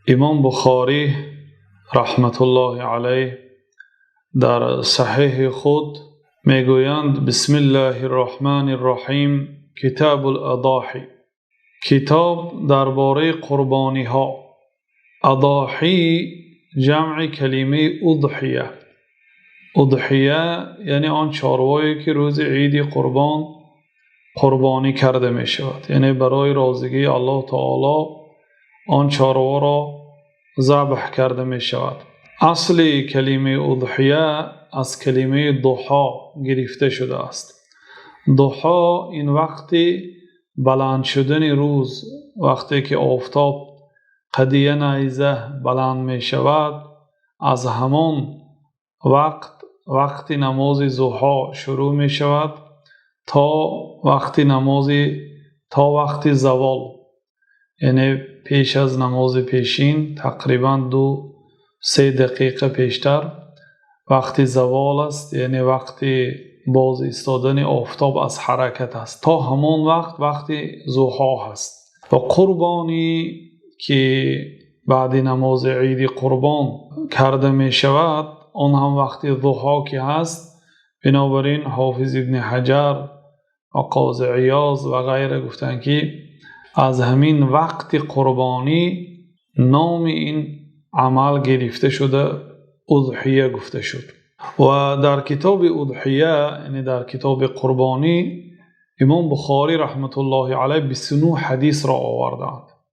امام بخاری رحمت الله علیه در صحیح خود میگویند بسم الله الرحمن الرحیم کتاب الاضاحی، کتاب درباره قربانی ها. اضاحی جمع کلمه اضحیه. اضحیه یعنی آن چاروایی که روز عید قربانی کرده می شود، یعنی برای راضی الله تعالی آن چاروا را ذبح کرده می شود. اصل کلمه اضحیه از کلمه ضحی گرفته شده است. ضحی این وقتی بلند شدن روز، وقتی که آفتاب قدیه نیزه بلند می شود، از همان وقت نماز ضحی شروع می شود تا وقت زوال، یعنی پیش از نماز پیشین تقریبا 2-3 دقیقه پیشتر وقت زوال است، یعنی وقت باز ایستادن آفتاب از حرکت است، تا همان وقت ضحی است. و قربانی که بعد نماز عید قربان کرده می شود آن هم وقت ضحی که هست. بنابراین حافظ ابن حجر و قاضی عیاض و غیره گفتند که از همین وقت قربانی نام این عمل گرفته شده، اضحیه گفته شد. و در کتاب اضحیه، یعنی در کتاب قربانی، امام بخاری رحمت الله علیه 29 حدیث را آوردند.